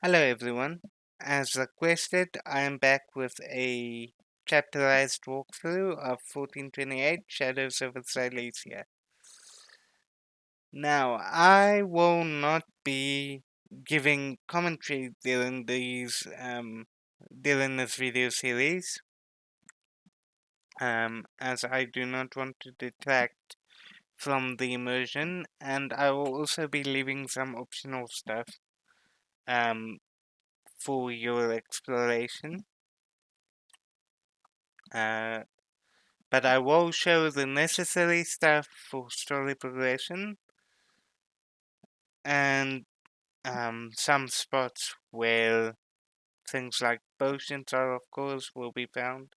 Hello everyone. As requested, I am back with a chapterized walkthrough of 1428 Shadows over Silesia. Now, I will not be giving commentary during this video series, as I do not want to detract from the immersion, and I will also be leaving some optional stuff um, for your exploration. Uh, but I will show the necessary stuff for story progression and some spots where things like potions are, of course, will be found.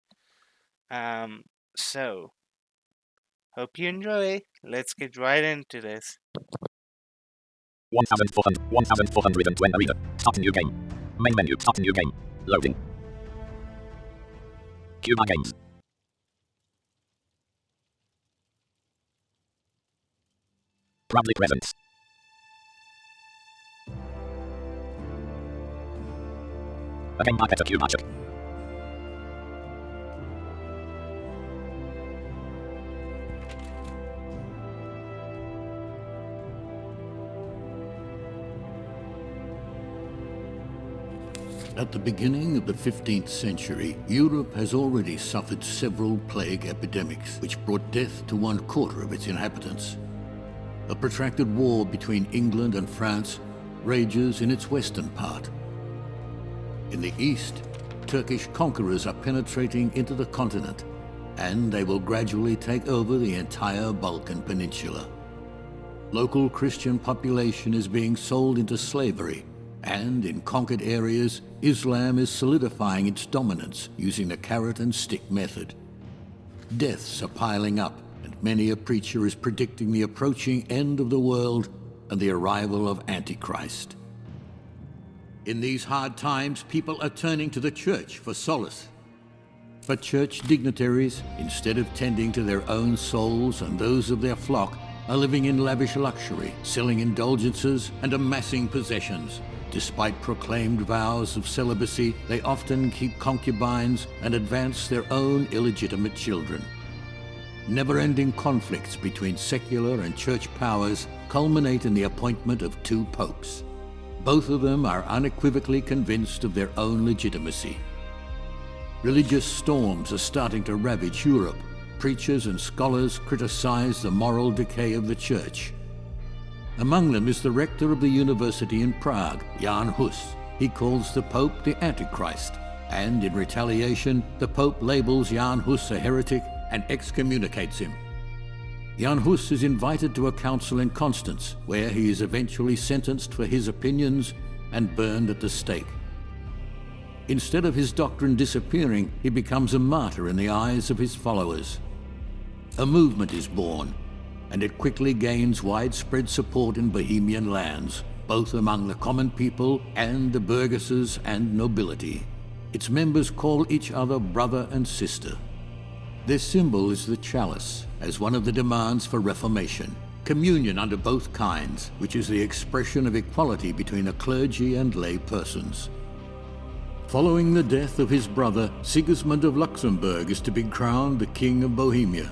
So, hope you enjoy. Let's get right into this. 1420 arena. Start new game. Main menu. Start new game. Loading. Cuba Games. Proudly presents. A game by Peter Kubachuk. At the beginning of the 15th century, Europe has already suffered several plague epidemics, which brought death to 1/4 of its inhabitants. A protracted war between England and France rages in its western part. In the east, Turkish conquerors are penetrating into the continent, and they will gradually take over the entire Balkan Peninsula. Local Christian population is being sold into slavery, and in conquered areas, Islam is solidifying its dominance using the carrot and stick method. Deaths are piling up, and many a preacher is predicting the approaching end of the world and the arrival of Antichrist. In these hard times, people are turning to the church for solace. But church dignitaries, instead of tending to their own souls and those of their flock, are living in lavish luxury, selling indulgences and amassing possessions. Despite proclaimed vows of celibacy, they often keep concubines and advance their own illegitimate children. Never-ending conflicts between secular and church powers culminate in the appointment of 2 popes. Both of them are unequivocally convinced of their own legitimacy. Religious storms are starting to ravage Europe. Preachers and scholars criticize the moral decay of the church. Among them is the rector of the university in Prague, Jan Hus. He calls the Pope the Antichrist, and in retaliation, the Pope labels Jan Hus a heretic and excommunicates him. Jan Hus is invited to a council in Constance, where he is eventually sentenced for his opinions and burned at the stake. Instead of his doctrine disappearing, he becomes a martyr in the eyes of his followers. A movement is born, and it quickly gains widespread support in Bohemian lands, both among the common people and the burgesses and nobility. Its members call each other brother and sister. Their symbol is the chalice, as one of the demands for Reformation. Communion under both kinds, which is the expression of equality between the clergy and lay persons. Following the death of his brother, Sigismund of Luxembourg is to be crowned the King of Bohemia.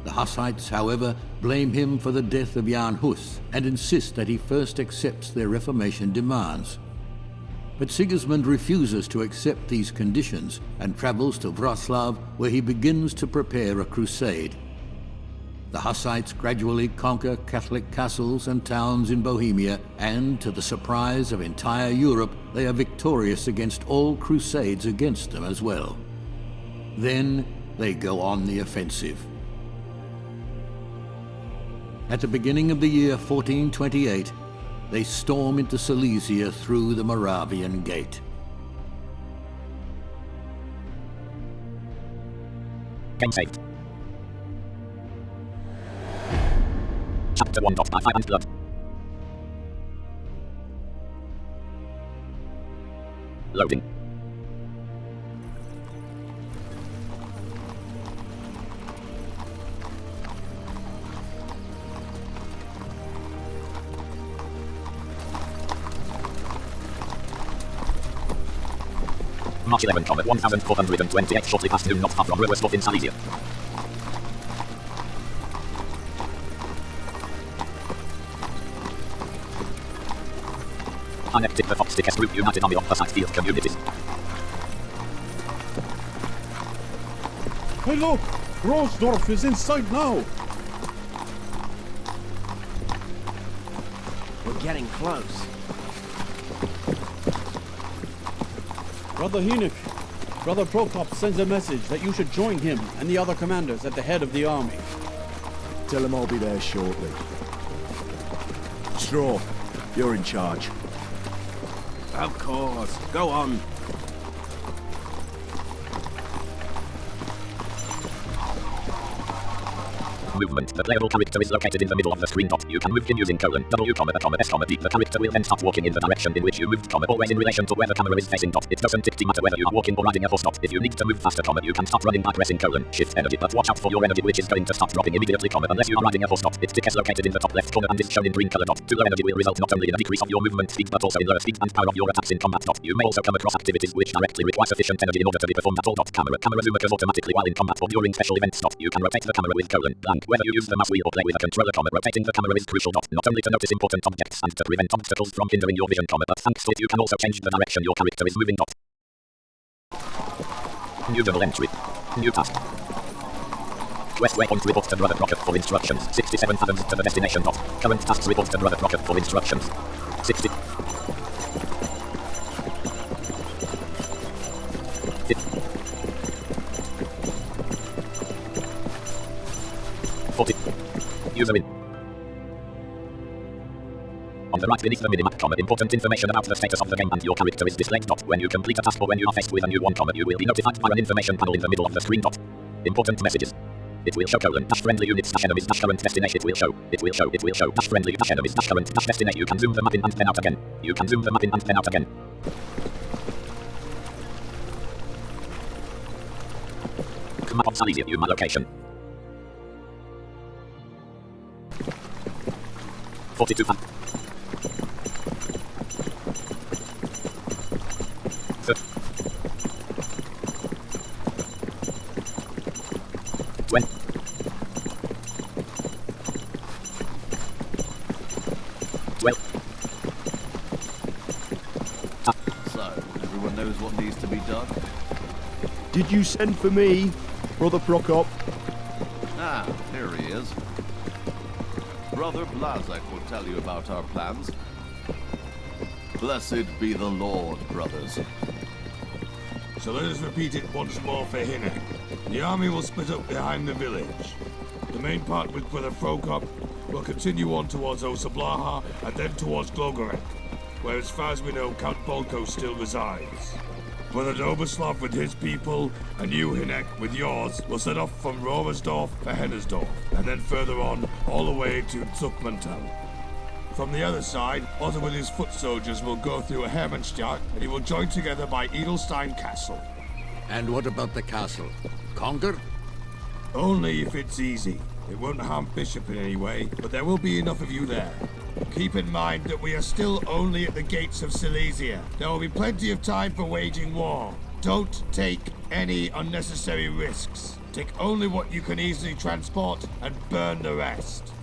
The Hussites, however, blame him for the death of Jan Hus and insist that he first accepts their Reformation demands. But Sigismund refuses to accept these conditions and travels to Wroclaw, where he begins to prepare a crusade. The Hussites gradually conquer Catholic castles and towns in Bohemia, and to the surprise of entire Europe, they are victorious against all crusades against them as well. Then they go on the offensive. At the beginning of the year 1428, they storm into Silesia through the Moravian Gate. Game saved. Chapter 1. By Fire and Blood. Loading. March 11, 1428, shortly past noon, not far from Rowersdorf in Silesia. Connected the Fox Group United Army of the Field Communities. Hey look! Rowersdorf is in sight now! We're getting close. Brother Hinnick, Brother Prokop sends a message that you should join him and the other commanders at the head of the army. Tell him I'll be there shortly. Straw, you're in charge. Of course. Go on. Movement. The playable character is located in the middle of the screen. You can move in using colon, W, S, D. The character will then start walking in the direction in which you moved, always in relation to where the camera is facing. It doesn't matter whether you are walking or riding a horse. If you need to move faster, you can start running by pressing colon, shift energy, but watch out for your energy, which is going to start dropping immediately, unless you are riding a horse. Its tick is located in the top left corner and is shown in green color. Too low energy will result not only in a decrease of your movement speed, but also in lower speed and power of your attacks in combat. You may also come across activities which directly require sufficient energy in order to be performed at all. Camera zoom occurs automatically while in combat or during special events. You can rotate the camera with colon, blank, whether you use the mouse wheel or play with a controller, rotating the camera is crucial, not only to notice important objects and to prevent obstacles from hindering your vision, but thanks to it you can also change the direction your character is moving. New journal entry. New task. Quest waypoint report to Brother Crockett for instructions. 67 fathoms to the destination. Current tasks report to Brother Crockett for instructions. 60. 40. User in. On the right beneath the minimap, important information about the status of the game and your character is displayed. When you complete a task or when you are faced with a new one, you will be notified by an information panel in the middle of the screen. Important messages. It will show colon, dash friendly units, dash enemies, dash current destination. It will show, dash friendly, dash enemies, dash current, dash destination. You can zoom the map in and then out again. Map of Silesia, my location. 42 fan. 20. 12. So, everyone knows what needs to be done? Did you send for me, Brother Prokop? Ah, here he is. Brother Blazek will tell you about our plans. Blessed be the Lord, brothers. So let us repeat it once more for Hinnick. The army will split up behind the village. The main part with Brother Prokop will continue on towards Osablaha and then towards Glogorek, where as far as we know Count Bolko still resides. Brother Doberslav with his people, and you, Hinnick, with yours, will set off from Rowersdorf for Hennersdorf, and then further on, all the way to Zuckmantal. From the other side, Otto with his foot soldiers will go through a Hermannstadt, and he will join together by Edelstein Castle. And what about the castle? Conquer? Only if it's easy. It won't harm Bishop in any way, but there will be enough of you there. Keep in mind that we are still only at the gates of Silesia. There will be plenty of time for waging war. Don't take any unnecessary risks. Take only what you can easily transport and burn the rest.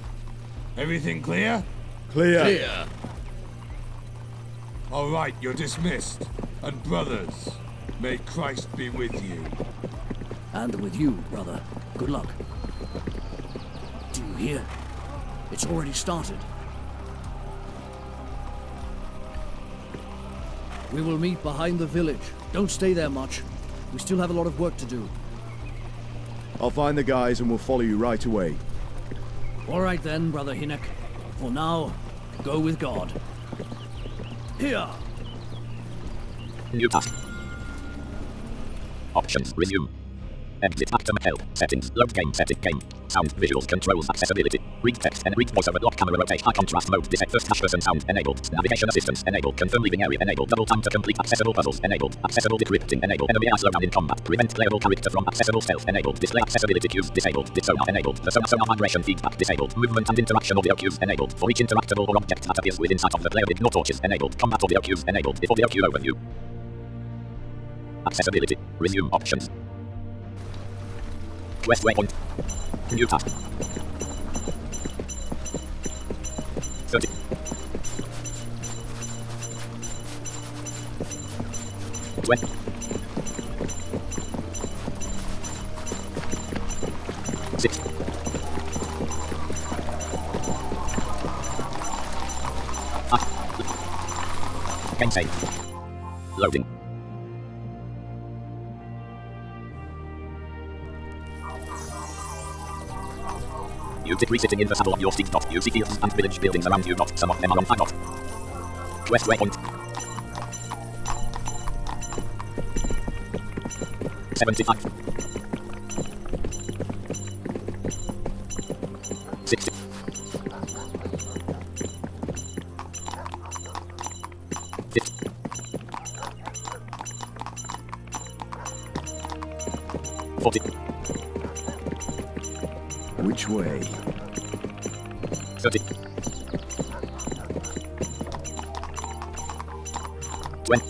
Everything clear? Clear. All right, you're dismissed. And brothers, may Christ be with you. And with you, brother. Good luck. Do you hear? It's already started. We will meet behind the village. Don't stay there much. We still have a lot of work to do. I'll find the guys and we'll follow you right away. All right then, Brother Hinnick. For now, go with God. Here! New task. Options. Resume. Exit back to help. Settings. Load game. Setting game. Sound. Visuals. Controls. Accessibility. Read text and read voiceover. Lock camera. Rotate. High contrast mode. Detect first person sound. Enabled. Navigation assistance. Enabled. Confirm leaving area. Enabled. Double time to complete accessible puzzles. Enabled. Accessible decrypting. Enabled. Enemy eyes slowdown in combat. Prevent playable character from accessible stealth. Enabled. Display accessibility cues. Disabled. Sonar. Enabled. The sonar vibration feedback. Disabled. Movement and interaction audio cues. Enabled. For each interactable or object that appears within sight of the player, ignore torches. Enabled. Combat audio cues. Enabled. If audio cue overview. Accessibility. Resume options. West waypoint. New task. 30. When. Six. Game save. Loading. You did resitting in the saddle of your steed. You see fields and village buildings around you. Some of them are on fire. West waypoint. 75. 60. 50. 40. Which way? 30. 20.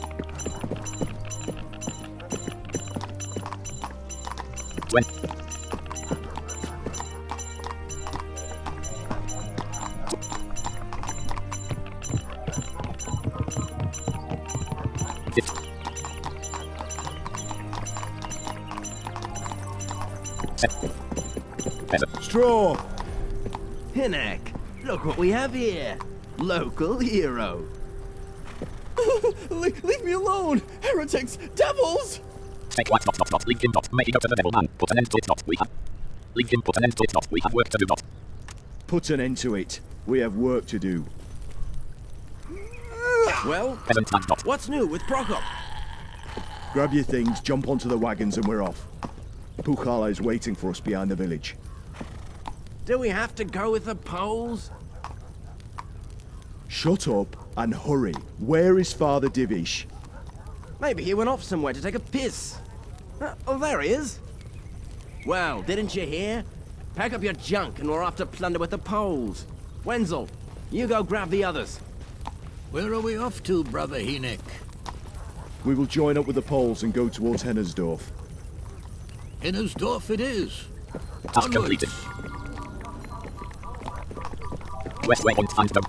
20. 50. 7. Straw! Hinek, look what we have here. Local hero. Leave me alone! Heretics! Devils! Take white ... Link in ... Make it go to the devil man. Put an end to it ... We have... Link in... Put an end to it ... We have work to do ... Put an end to it. We have work to do. Well, Peasant man ... what's new with Prokop? Grab your things, jump onto the wagons, and we're off. Pukala is waiting for us behind the village. Do we have to go with the Poles? Shut up and hurry. Where is Father Divish? Maybe he went off somewhere to take a piss. Oh, there he is. Well, didn't you hear? Pack up your junk and we're off to plunder with the Poles. Wenzel, you go grab the others. Where are we off to, Brother Hinek? We will join up with the Poles and go towards Hennersdorf. Hennersdorf it is. Task completed. West waypoint find them.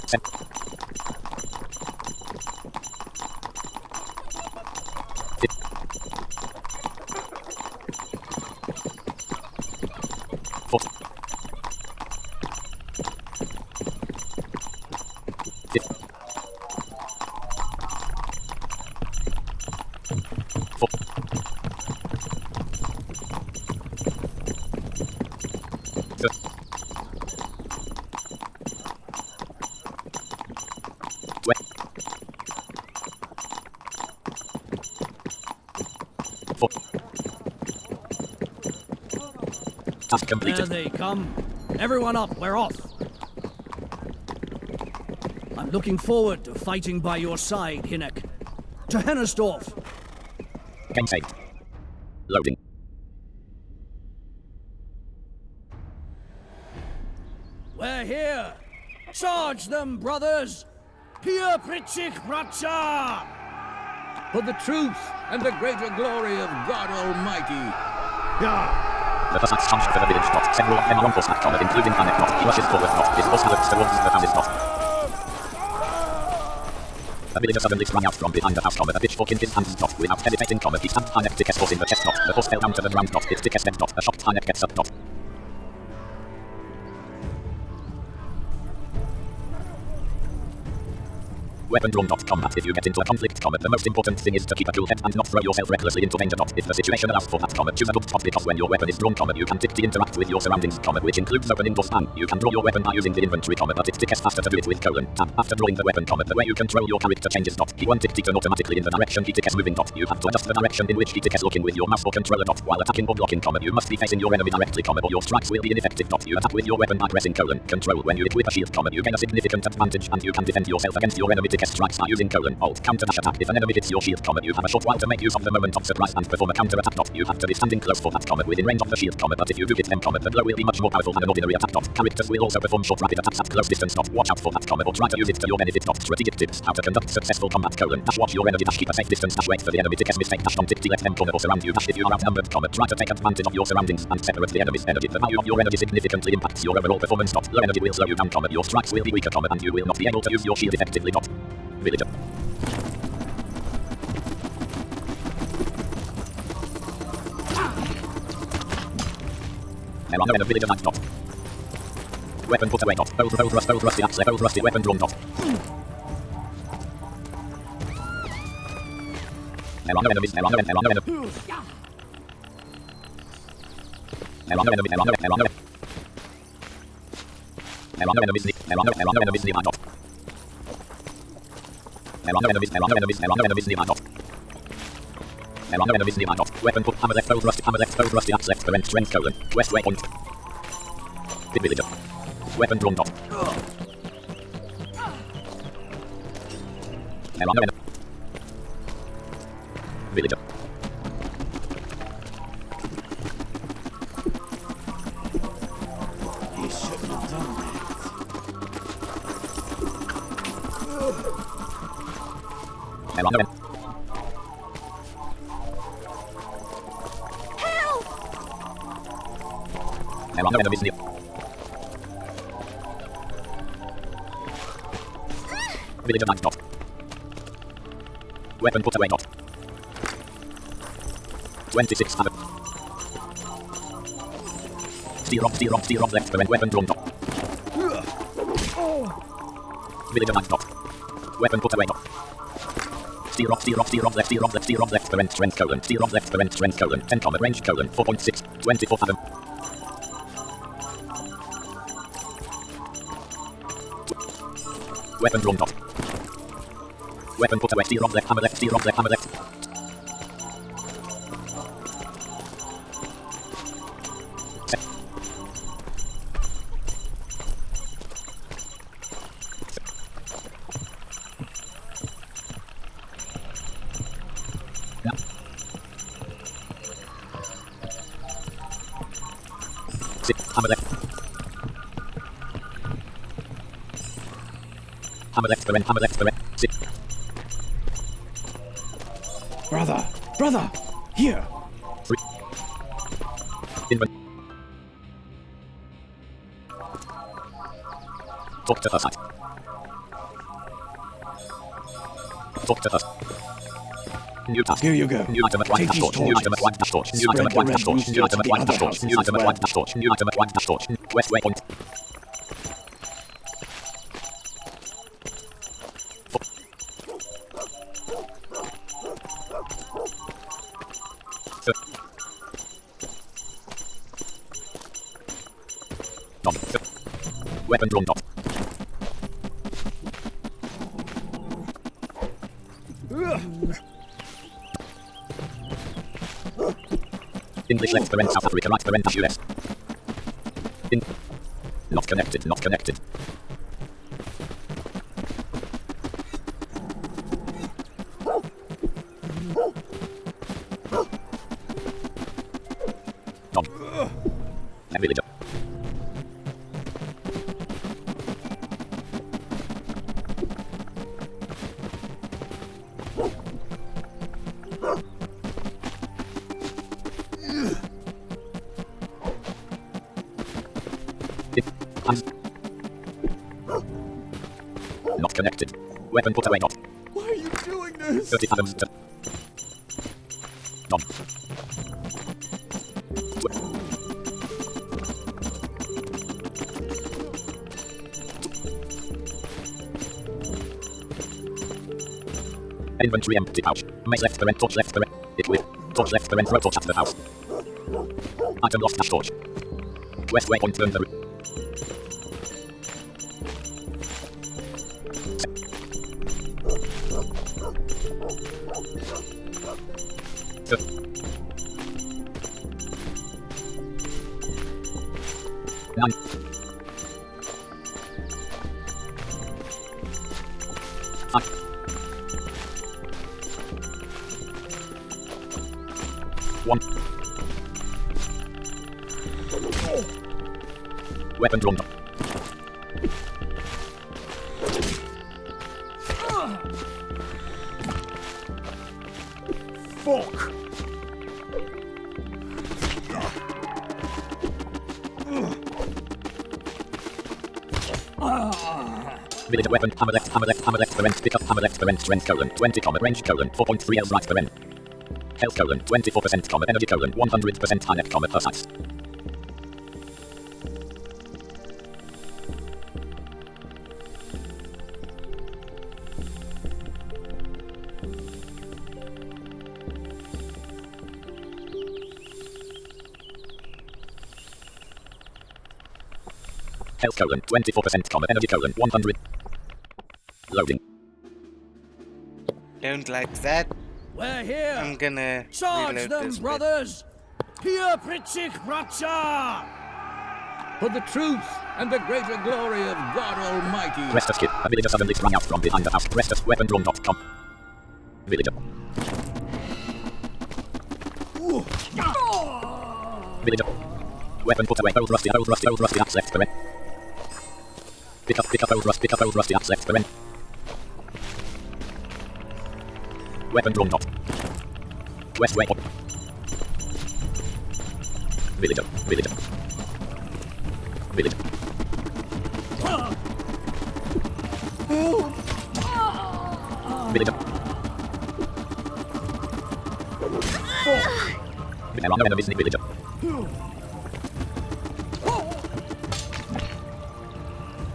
7. 40. 50. 40. 30. 20. 40. Task completed. There they come. Everyone up, we're off. I'm looking forward to fighting by your side, Hinek. To Hennersdorf. Game saved. Loading. We're here. Charge them, brothers. Pia Pritchik Bracha! For the truth and the greater glory of God Almighty. The Cossacks charged for the village. Several of them are on horseback, including Hanek. He rushes forward. His horse galloped towards the town. The villager suddenly sprang out from behind the house, a pitchfork in his hands. Without hesitating, he stabbed Hanek Dick's horse in the chest. The horse fell down to the ground. Its Dick stepped. A shocked Hanek gets up. Weapon drawn. Combat. If you get into a conflict, the most important thing is to keep a cool head and not throw yourself recklessly into danger. If the situation allows for that, choose a good spot because when your weapon is drawn, you can quickly interact with your surroundings, which includes open indoor span. You can draw your weapon by using the inventory, but it takes faster to do it with tab. After drawing the weapon, the way you control your character changes. Key 1 tick turn automatically in the direction he is moving. You have to adjust the direction in which he is looking with your mouse or controller. While attacking or blocking, you must be facing your enemy directly, or your strikes will be ineffective. You attack with your weapon by pressing control when you equip a shield, you gain a significant advantage and you can defend yourself against your enemy. quickest strikes are using Alt counter dash attack. If an enemy hits your shield, you have a short while to make use of the moment of surprise and perform a counter attack. You have to be standing close for that, within range of the shield, but if you do hit them, the blow will be much more powerful than an ordinary attack. Characters will also perform short rapid attacks at close distance. Watch out for that, or try to use it to your benefit. Strategic tips: how to conduct successful combat: dash watch your energy, dash keep a safe distance, dash wait for the enemy to cast mistake, dash don't let them corner or surround you, dash if you are outnumbered, try to take advantage of your surroundings and separate the enemy's energy. The value of your energy significantly impacts your overall performance. Low energy will slow you down, your strikes will be weaker, and you will not be able to use your shield effectively. Villager. There are no enemy villager light. Weapon put away. Old rusty axe, old rusty weapon drawn. There are no enemies, there are no enemies. There are no enemies, there are no enemies. There are no enemies near. There are no enemies near. There are no enemies, there are no enemies, there are no enemies near. There are no enemies near. Weapon put hammer left, old rusty axe left, strength, west waypoint. Big villager. Weapon drawn. There are no enemies. Villager. He shouldn't have done that. There are no enemies. There are no enemies near. Villager light. Weapon put away. 26 hammer. Steer off left, weapon drawn. Villager light. Weapon put away. Steer off left, strength, steer off left, strength, 10 range, 4.6, 24 fathom. Weapon drawn. Weapon put away, steer off left, hammer left. Hammer left. Hammer left, sit. Brother, here. 3. Inven. Talk to us. New task. Here you go. New item at white dash torch. New item at white dash torch. New item at white dash torch. New item at white dash torch. New item at white dash torch. New item at white dash torch. West waypoint. Weapon drawn. English left, South Africa right, US. Not connected. Villager. Not connected. Weapon put away. Why are you doing this? 30 fathoms. None. Inventory empty pouch. Mace left, torch left, it will. Torch left, throw torch at the house. Item lost, dash torch. West waypoint, turn the route. One. Weapon drawn. Fuck! Village weapon, hammer left, prevent, pick up, hammer left, prevent, strength, 20, range, 4.3 L's right, prevent. Health, 24%, energy, 100%, high neck, per size. Health, 24%, energy, 100. Loading. Don't like that. We're here. I'm gonna Charge reload them, this bit. brothers. Here, Pritchik Pracha. For the truth and the greater glory of God Almighty. Restus kid. A villager suddenly sprang out from behind the house. Restus weapon drawn.com. Villager. Villager. Weapon put away. Old rusty, axe left, prevent. Pick up, old rusty, axe left, prevent. Weapon drawn dot. West way. Villager. Villager. There are no enemies in the villager.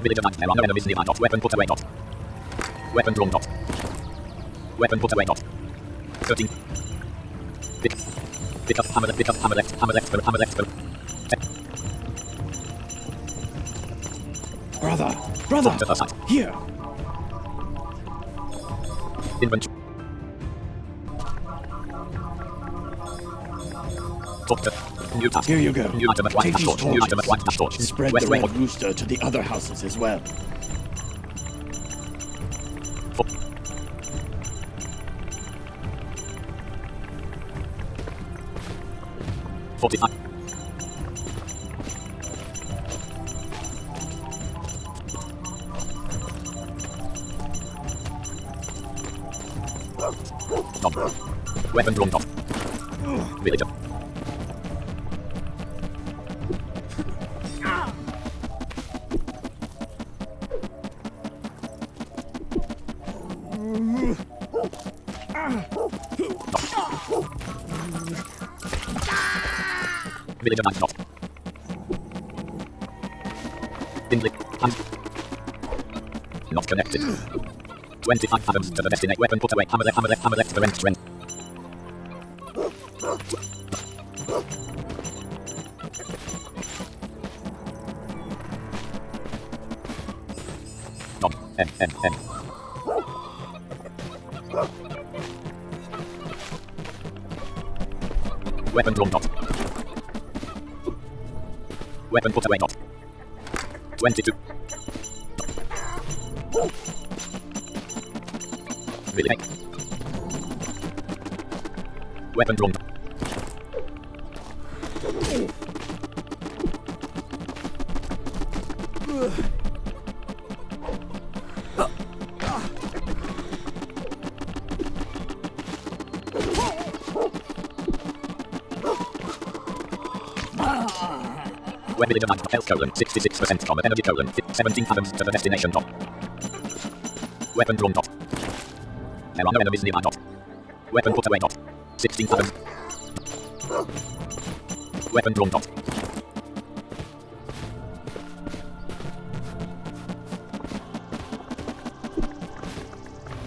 Villager died. There are no enemies nearby. Dot. Weapon put away. Dot. Weapon drawn. Dot. Weapon put away. Dot. 13. Pick up. Hammer left. Hammer left. Brother, here. Inventory. Doctor. New task. Here you go. New item at white Take dash these torch. New item at white dash torch. Spread West the way. red rooster to the other houses as well. 45. Dom. Weapon drawn. Dom. Villager. Villager knife not. Bingley. Not connected. 25 fathoms to the destination. Weapon put away. Hammer left, prevent strength. Dom. M. Weapon drawn. Dot. Weapon put away. Dot. 22. Really? Weapon drawn. When villager died, health 66%, energy 17 fathoms to the destination. Dot. Weapon drawn. Dot. There are no enemies nearby. Dot. Weapon put away. Dot. 16 fathoms. Weapon drawn. Dot.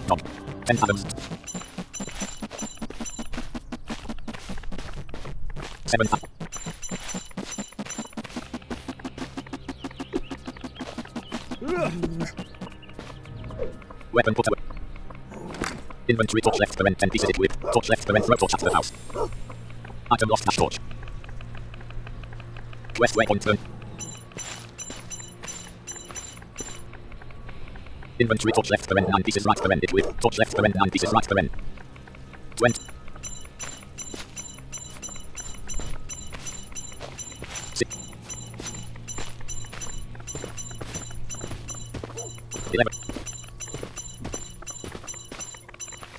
Dot. 10 fathoms. 7 fathoms. Weapon put away. Inventory torch left, prevent 10 pieces equipped. Torch left, prevent throw torch at the house. Item lost dash torch. Quest waypoint turn. Inventory torch left paren 9 pieces right paren equip. Torch left paren 9 pieces right paren. 20. 6. 11.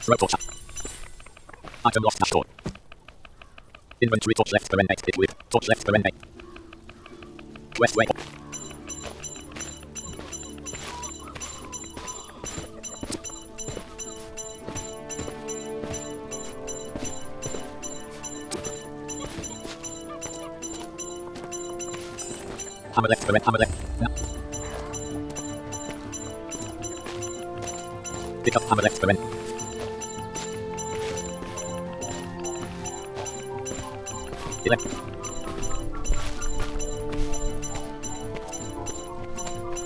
Throw torch. Item lost dash torch. Inventory torch left paren 8 equip. Torch left paren 8. Quest waypoint. Hammer left, hammer left. No. Pick up hammer left, the 11.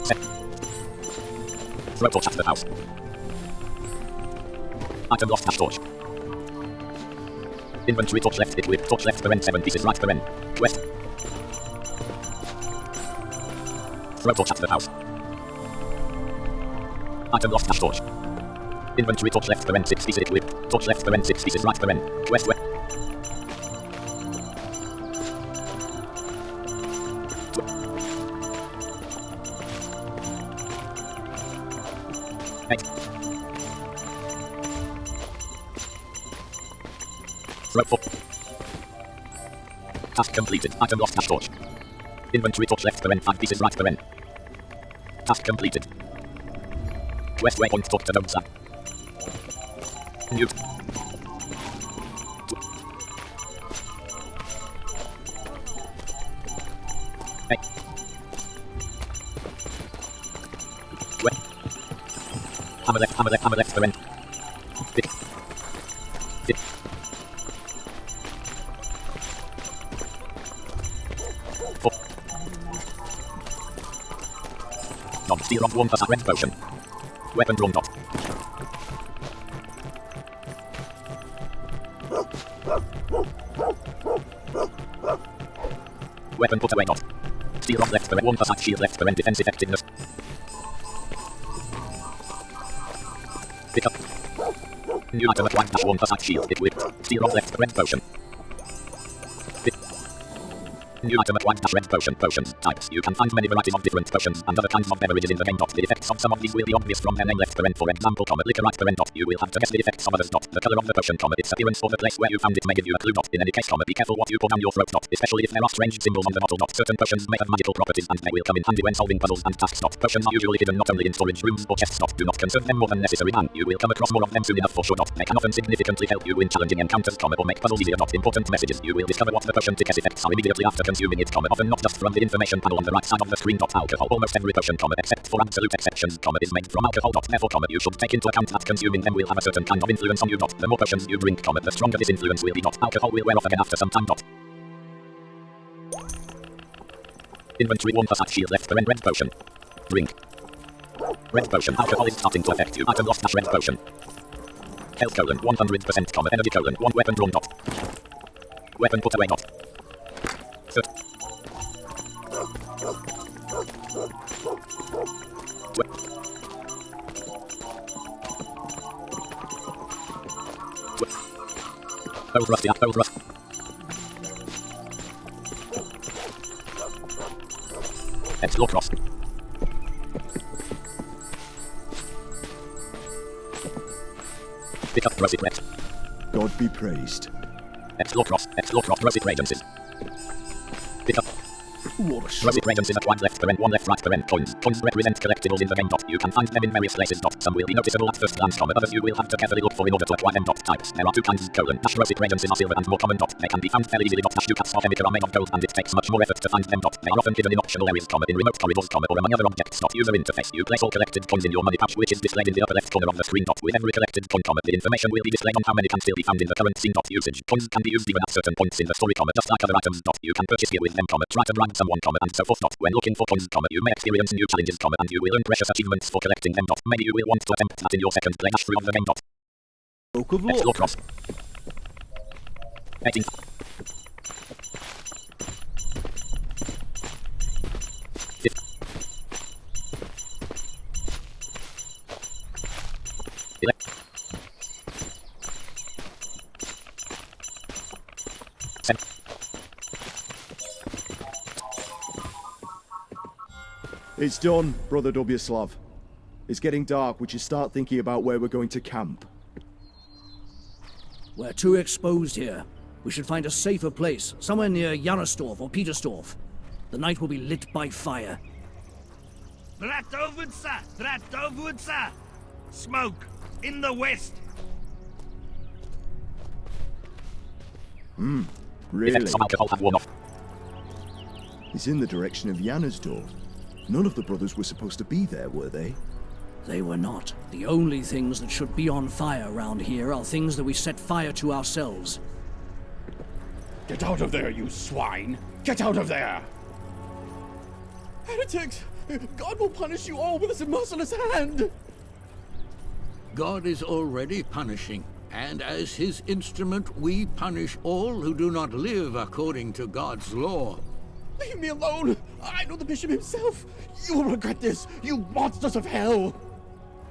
Set. Throw torch at the house. Item lost dash torch. Inventory torch left equip. Torch left, the 7 pieces right, the Quest. Throw torch at the house. Item lost dash torch. Inventory torch left the 6 pieces equip. Torch left the 6 pieces right the Quest west. Throw 4. Task completed. Item lost dash torch. Inventory torch left the 5 pieces right the Task completed. Quest waypoint talk to Dome Sap. Mute. Hey. Hammer left, hammer left, hammer left the Pick. Pick. Steel rock 1% red potion. Weapon drawn dot. Weapon put away dot. Steel rock left the 1% shield left the defense effectiveness. Pick up. New item at 1-1% shield equipped. Steel rock left the red potion. New item at 1-red potion. Potions. Types. You can find many varieties of different potions and other kinds of beverages in the game. The effects of some of these will be obvious from their name left parent. For example, liquor right parent. You will have to guess the effects of others. The color of the potion, its appearance or the place where you found it may give you a clue. In any case, be careful what you pour down your throat. Especially if there are strange symbols on the bottle. Certain potions may have magical properties and they will come in handy when solving puzzles and tasks. Potions are usually hidden not only in storage rooms or chests. Do not conserve them more than necessary and you will come across more of them soon enough for sure. They can often significantly help you in challenging encounters, or make puzzles easier. Important messages. You will discover what the potion tickets effects are immediately after consuming it, often not just from the information panel on the right side of the screen. Alcohol. Almost every potion, except for absolute exceptions, is made from alcohol. Therefore, you should take into account that consuming them will have a certain kind of influence on you. The more potions you drink, the stronger this influence will be. Alcohol will wear off again after some time. Inventory 1% shield left the red potion. Drink. Red potion. Alcohol is starting to affect you. Item lost dash red potion. Health 100%, energy 1 weapon drawn. Weapon put away. Old rusty up, old rust. Explore cross. Pick up rosy threat. God be praised. Explore cross, rosy agencies. Pick up. Rosy agencies at 1 left parent, 1 left right parent. Coins represent collectibles in the game. You can find them in various places. Some will be noticeable at first glance, others you will have to carefully look for in order to acquire them. Types. There are 2 kinds, dash rosy agencies are silver and more common. They can be found fairly easily. Dash ducats or chemical are made of gold and it takes much more effort to find them. They are often hidden in optional areas, in remote corridors, or among other objects. User interface. You place all collected coins in your money pouch, which is displayed in the upper left corner of the screen. With every collected coin, the information will be displayed on how many can still be found in the current scene. Usage. Coins can be used even at certain points in the story, just like other items. You can purchase gear with them, try to bribe someone, and so forth. When looking for coins, you may experience new challenges, and you will earn precious achievements for collecting them. Maybe you will want to attempt that in your second play through of the game. Book of Explore cross. 18. It's done, Brother Dobyaslav. It's getting dark. We should start thinking about where we're going to camp. We're too exposed here. We should find a safer place, somewhere near Yarostorf or Petersdorf. The night will be lit by fire. Bratovutsa! Bratovutsa! Smoke! In the west! Really? Some alcohol have worn off. It's in the direction of Jannersdorf. None of the brothers were supposed to be there, were they? They were not. The only things that should be on fire around here are things that we set fire to ourselves. Get out of there, you swine! Get out of there! Heretics! God will punish you all with his merciless hand! God is already punishing, and as his instrument we punish all who do not live according to God's law. Leave me alone! I know the bishop himself! You will regret this, you monsters of hell!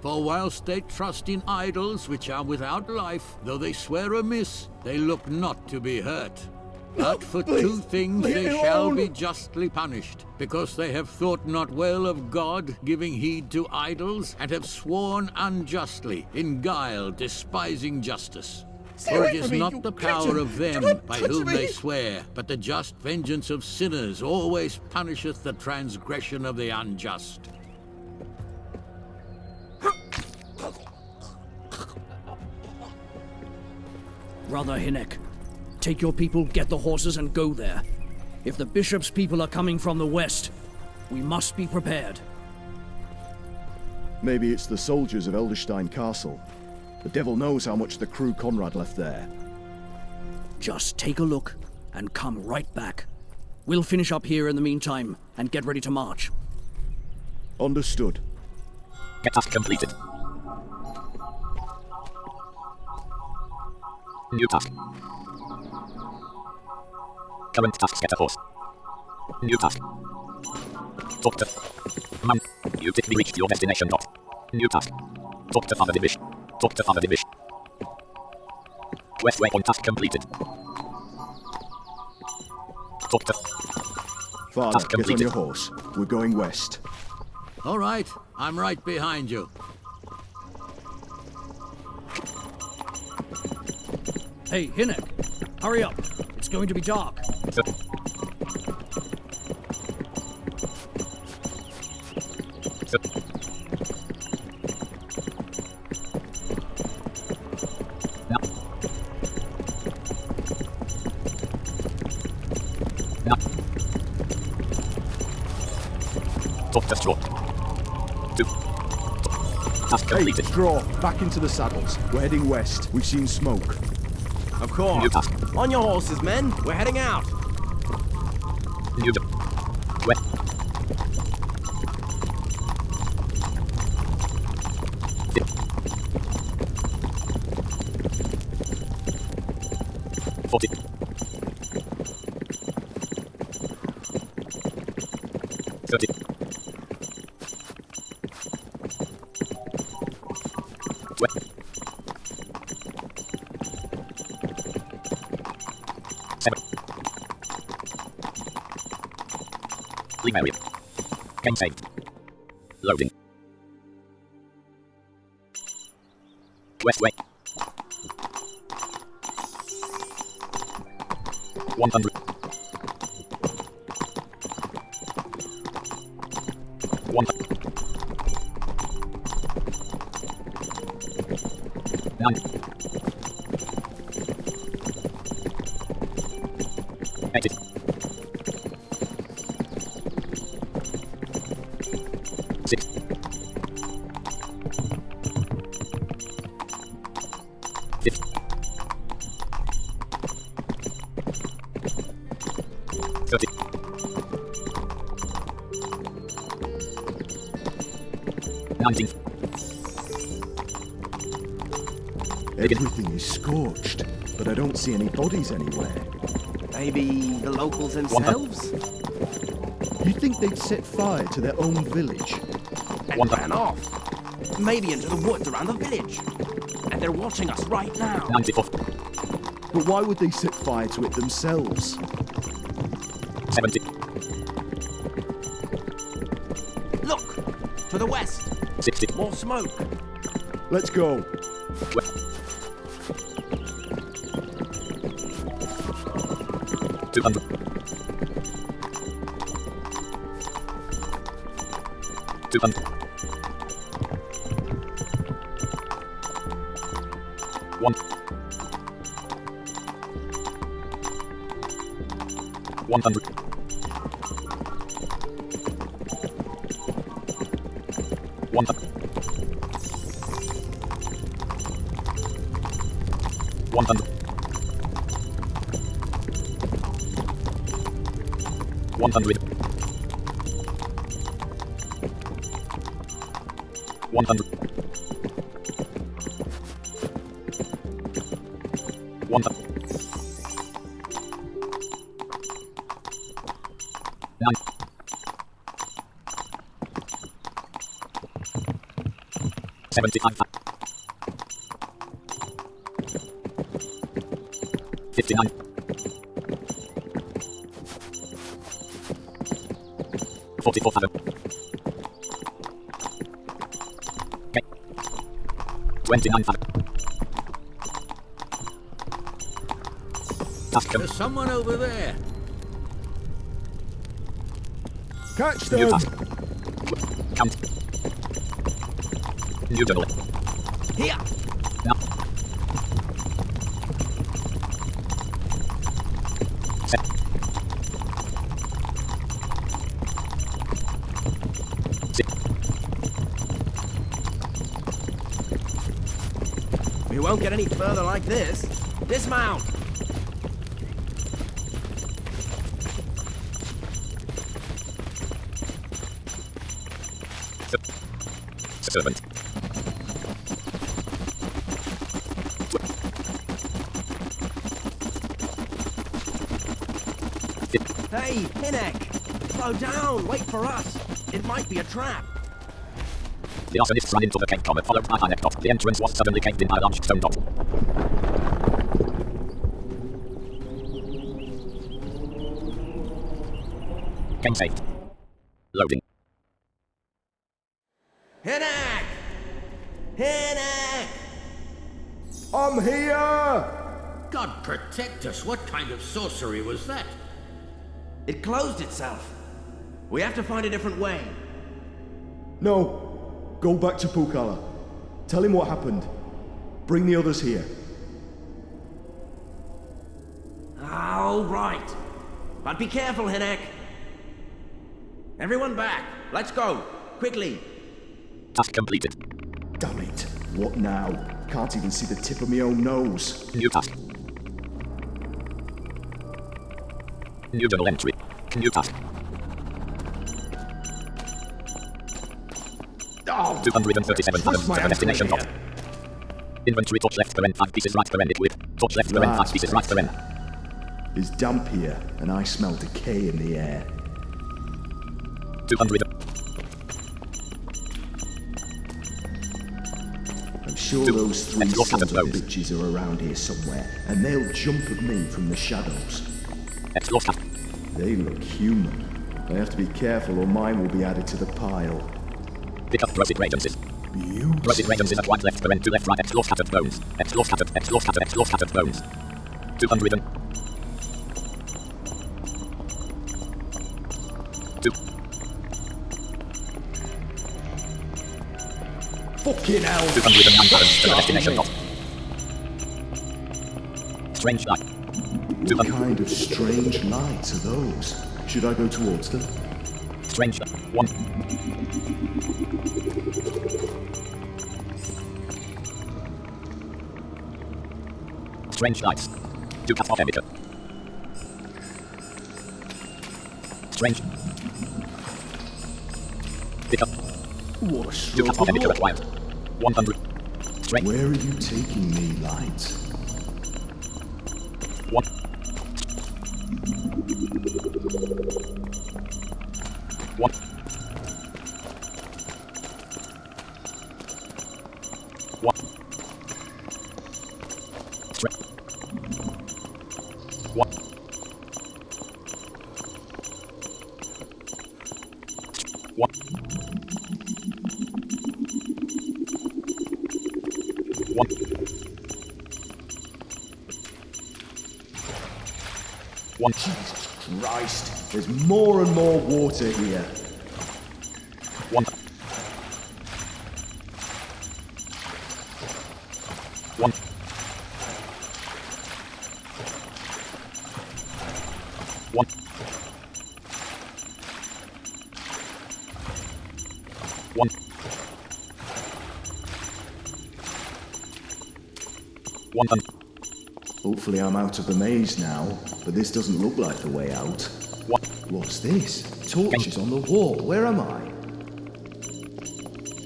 For whilst they trust in idols which are without life, though they swear amiss, they look not to be hurt. But for please, two things leave they me shall alone. be justly punished, because they have thought not well of God, giving heed to idols, and have sworn unjustly, in guile despising justice. Stay For it away is from me, not you the creature. power of Do them not by touch whom me. they swear, but the just vengeance of sinners always punisheth the transgression of the unjust. Brother Hinek, take your people, get the horses, and go there. If the bishop's people are coming from the west, we must be prepared. Maybe it's the soldiers of Elderstein Castle. The devil knows how much the crew Conrad left there. Just take a look and come right back. We'll finish up here in the meantime and get ready to march. Understood. Get task completed. New task. Current task, get a horse. New task. Talk to... Man, you did reached your destination dot. New task. Talk to Father Divish. Talk to Father Divish. Quest waypoint task completed. Talk to... Father, Task get on completed. your horse. We're going west. All right, I'm right behind you. Hey, Hinek, hurry up. It's going to be dark. Talk to Straw. 2. Task Hey, completed. Straw, back into the saddles. We're heading west. We've seen smoke. Of course. New task. On your horses, men. We're heading out. New job. West. Forty. 30. 20. 7. Leave area. Game saved. Loading. Quest way. 100. 1. 9. 80. 6. 5. 30. 19. Everything is scorched, but I don't see any bodies anywhere. Maybe the locals themselves? You'd think they'd set fire to their own village. And ran off. Maybe into the woods around the village. And they're watching us right now. 94. But why would they set fire to it themselves? 70. Look! To the west! 60. More smoke! Let's go. 200. 200. 1. 100. 100. 100. 100. 100. 100. 9. 75. 59. 44. 29. There's someone over there. Catch them! Count. New journal. Here! Now. 7. We won't get any further like this. Dismount! 7. Hey, Hinek! Slow down! Wait for us! It might be a trap! The arsonists ran into the cave comet, followed by Hinek. The entrance was suddenly caved in by a large stone dot. Game saved. Loading. Hinek! Hinek! I'm here! God protect us, what kind of sorcery was that? It closed itself. We have to find a different way. No. Go back to Pukala. Tell him what happened. Bring the others here. All right. But be careful, Hinek. Everyone back. Let's go. Quickly. Task completed. Damn it. What now? Can't even see the tip of my own nose. New task. New journal entry. New task. Oh, 237 fathoms to the destination dot. Inventory torch left current 5 pieces right current with. Torch left current 5 pieces right current. It's damp here, and I smell decay in the air. 200. I'm sure those 3 sons of bitches are around here somewhere, and they'll jump at me from the shadows. They look human. I have to be careful or mine will be added to the pile. Pick up Rosie Regencies. Rosie Regencies at right left current to left right explore scattered bones. Explore scattered bones. 200. 2. Fucking hell! 209 fathoms to the destination dot. Strange light. What kind of strange lights are those? Should I go towards them? Strange light. 1. Strange lights. 2 cut off emitter. Strange. Pick up. What a 2 stroke cut off of emitter luck. acquired. 100. Strange. Where are you taking me, lights? 1. 1. 1. Jesus Christ, there's more and more water here. 1. 1. 1. 1. 1. Hopefully I'm out of the maze now, but this doesn't look like the way out. What? What's this? Torches on the wall. Where am I?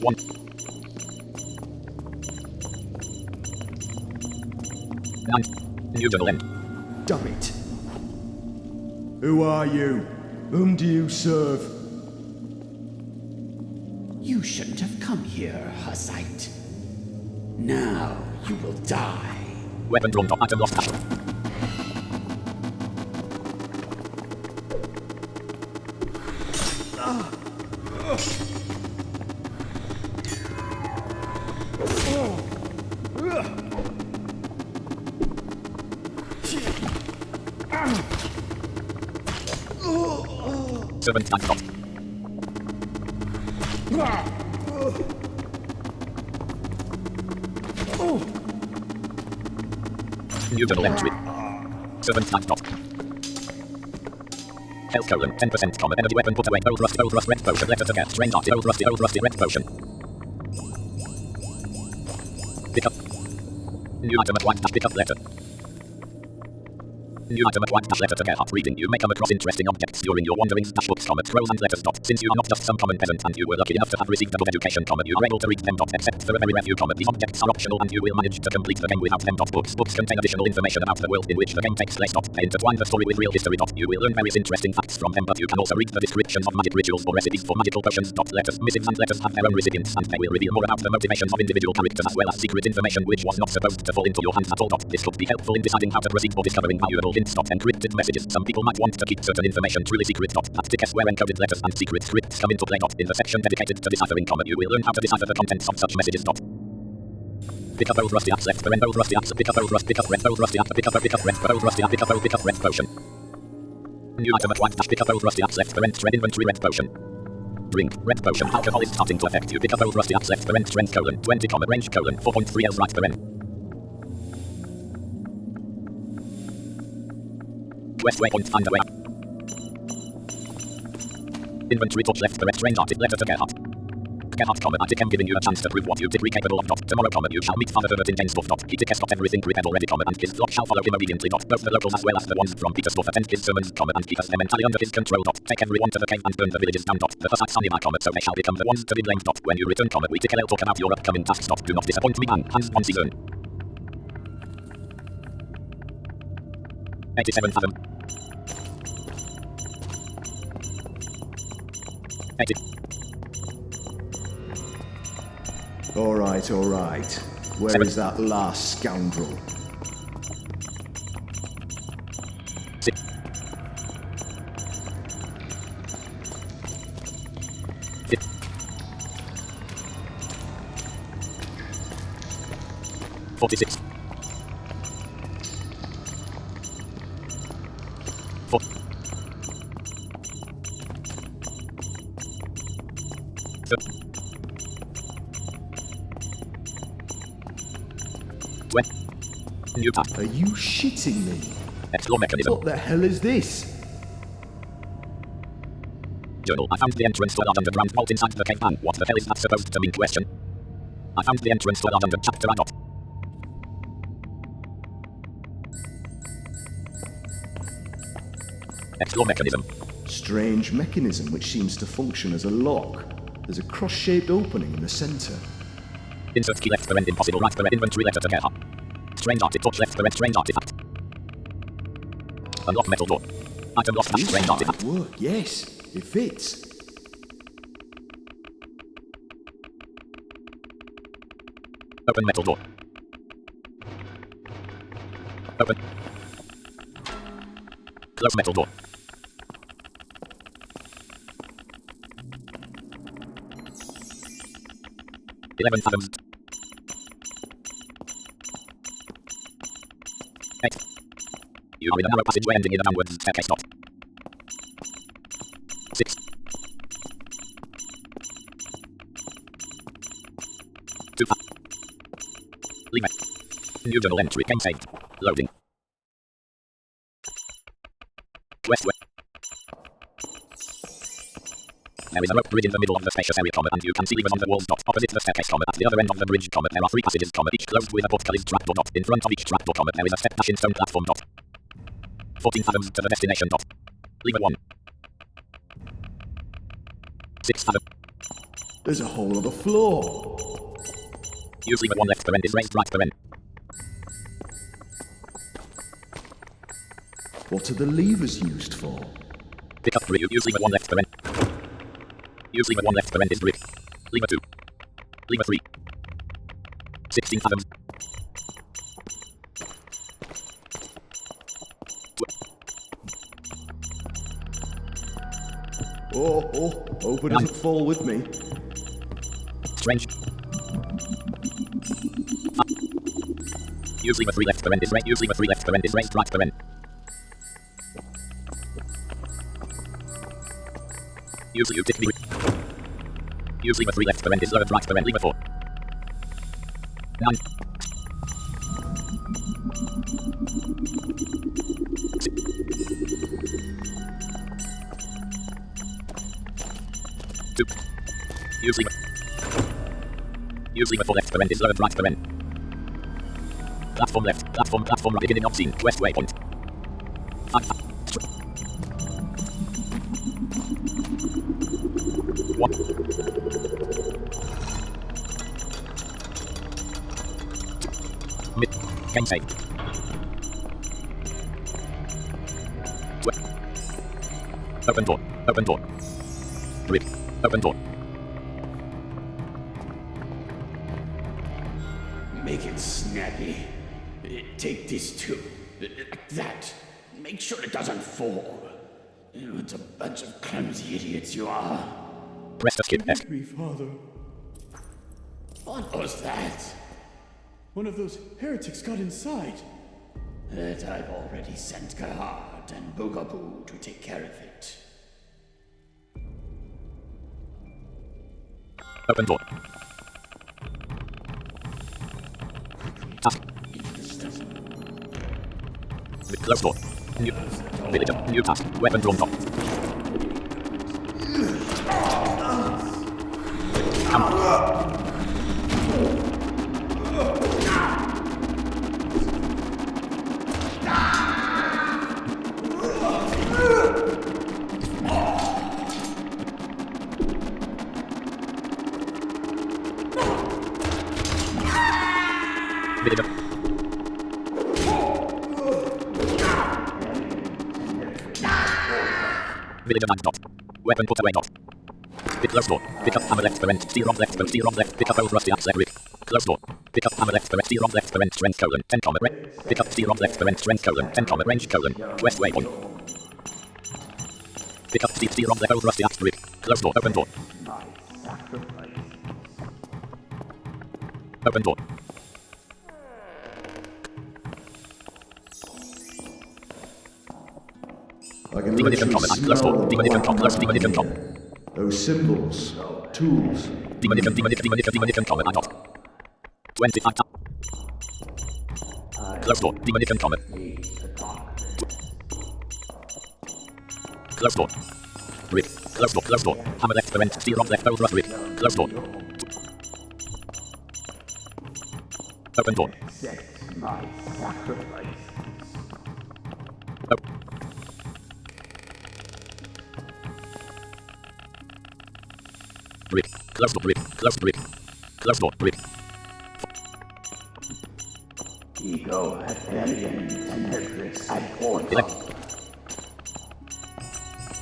1. 9. New journal end. Damn it. Who are you? Whom do you serve? You shouldn't have come here, Hussite. Now you will die. Weapon drawn top. Item lost. Hash. Servant time stop. New journal entry. Servant time stop. Health colon 10%, comma, energy weapon put away. Old rust red potion. Letter to get. Strange arty. Old rusty red potion. Pick up. New item at white dash. Pick up letter. New item at white dash letter to get up reading. You may come across interesting objects during your wanderings dash books, comma, scrolls and letters dot. Since you are not just some common peasant and you were lucky enough to have received a good education, comma, you are able to read them dot, except for a very few, comma. These objects are optional and you will manage to complete the game without them dot. Books contain additional information about the world in which the game takes place dot. They intertwine the story with real history dot. You will learn various interesting facts from them, but you can also read the descriptions of magic rituals or recipes for magical potions dot. Missives and letters have their own recipients and they will reveal more about the motivations of individual characters as well as secret information which was not supposed to fall into your hands at all dot. This could be helpful in deciding how to proceed or discovering valuable hints dot. Encrypted messages. Some people might want to keep certain information truly secret dot. That's because where encoded letters and secret scripts come into play dot. In the section dedicated to deciphering, comma, you will learn how to decipher the contents of such messages dot. Pick up old rusty axe left paren old rusty axe pick up old rust pick up red old rusty axe pick up red old rusty axe pick up red potion. New item at white dash pick up old rusty axe left paren trend inventory red potion. Drink red potion. Alcohol is starting to affect you. Pick up old rusty axe left paren trend colon 20 comma range colon 4.3 L's right paren. West waypoint find a way. Inventory torch left correct range artist letter to Gerhardt. Gerhardt, comma, I am giving you a chance to prove what you did be capable of dot. Tomorrow, comma, you shall meet Father Herbert in Gainsdorf dot. He tickets dot everything prepared already, comma, and his flock shall follow him obediently dot. Both the locals as well as the ones from Petersdorf attend his sermons, comma, and keep us them entirely under his control dot. Take everyone to the cave and burn the villages down dot. The Hussites are nearby, comma, so they shall become the ones to be blamed dot. When you return, comma, we tickle talk about your upcoming tasks dot. Do not disappoint me, man. Hands on season. 87 fathom. 80. All right. Where is that last scoundrel? 6. 46. 4. 20. New task. Are you shitting me? Explore mechanism. What the hell is this? Journal. I found the entrance to a large underground vault inside the cave. Man, what the hell is that supposed to mean? Question. I found the entrance to a large under chapter dot. Explore mechanism. Strange mechanism which seems to function as a lock. There's a cross-shaped opening in the center. Insert key left parent impossible right parent inventory letter to Gerhardt. Strange artifact torch left parent strange artifact. Unlock metal door. Item lost dash strange artifact. Work, yes. It fits. Open metal door. Open. Close metal door. .11 fathoms. in a narrow passageway ending in a downwards staircase dot. 6. Leave it. New journal entry. Game saved. Loading. Quest way. There is a rope bridge in the middle of the spacious area, and you can see levers on the walls. Opposite the staircase, at the other end of the bridge, there are 3 passages, each closed with a portcullis trapdoor. In front of each trapdoor, there is a step-dash in stone platform. 14 fathoms to the destination. Lever 1. 6 fathoms. There's a hole on the floor. Use lever 1 left to end is raised right to end. What are the levers used for? Pick up 3. Use lever 1 left to end. Use lever 1 left to end is brick. Lever 2. Lever 3. 16 fathoms. Hope it doesn't fall with me. Strange. Use lever 3 left to end is raised. Use lever 3 left to end is raised right to end. Use lever 3. Use lever 3 left to end is lowered right to end. Lever 4. 9. 2. Use lever. Use lever 4 left to end is lowered right to end. Platform left. Platform right. Beginning of scene. West waypoint. 5. 1. Mid. Game save. 12. Open door. Open door. Brick. Open door. Make it snappy. Take this too. Like that. Make sure it doesn't fall. What a bunch of clumsy idiots you are. Press the skip F. Me, Father. What was that? One of those heretics got inside. That I've already sent Gahad and Bugaboo to take care of it. Open door. Task. Close door. New. Villager. New task. Weapon drawn top. Villager. Villager mag dot. Weapon put away dot. Pick close door. Pick up hammer left to rent. Steer on left to steer on left. Pick up old rusty axe brick. Close door. Pick up hammer left to rent. Steer on left to rent. Strength colon. 10 comma range. Pick up steer on left to rent. Strength colon. 10 comma range colon. West waypoint. Pick up steer on left old rusty axe brick. Close door. Open door. Open door. I can literally smell the blood in here. Those symbols, tools. Demonican comment. 25 times. Close door. Demonican comment. Close door. Brick. Close door. Close door. Hammer left to rent. Steer on left. Old rough brick. Close door. Open door. My sacrifice. Brick. Close door. Brick. Close brick. Close door. Brick. Ego, Hyperion, Tenebris, and Portal.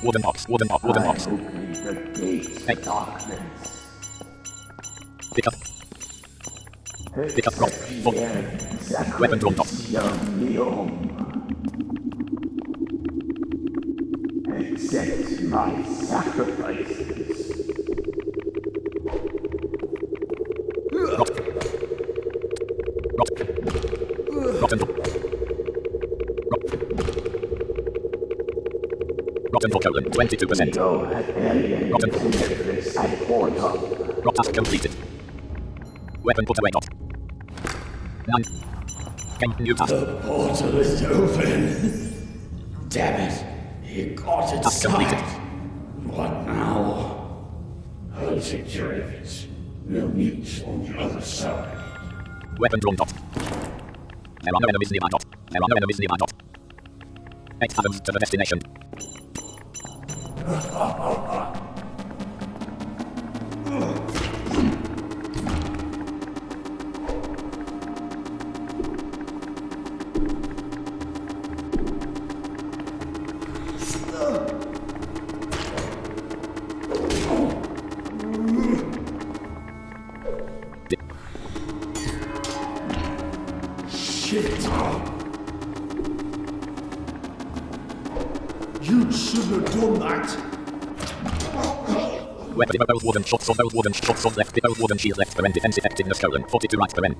Wooden box. Wooden box. Wooden box. Open the gates of darkness. Pick up. Pick up drop. Weapon drawn top. Accept my sacrifices. Rotten door. Rotten for colon, 22%. Rotten. Rot task completed. Weapon put away dot. 9. New task. The portal is open. Damn it. He got it. Task completed. What now? I'll take care of it. We'll meet on the other side. Weapon drawn dot. There are no enemies nearby dot. There are no enemies nearby dot. 8 fathoms to the destination. Shit. You shouldn't have done that. Weapon old wooden shots on left. The old wooden shield left prevent defense effectiveness colon 42 right prevent.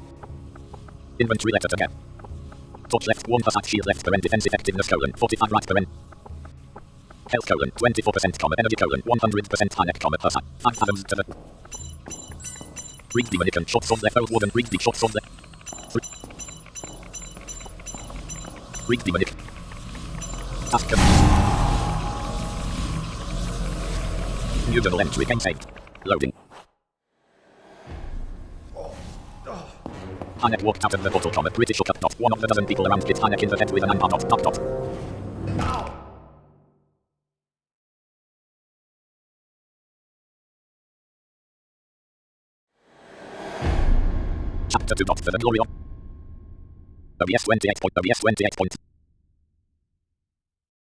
Inventory letter to get. Torch left 1 for shield left prevent defense effectiveness colon 45 right prevent. Health colon 24% comma energy colon 100% high neck comma per side 5 fathoms to the. Read demonic and shots on left old wooden read the shots on left. Read demonic. Task complete. New journal entry game saved. Loading. Hynek walked out of the portal comma British cut dot. One of the dozen people around hit Hynek in the head with an iron dot. Chapter 2. For the glory of OBS 28.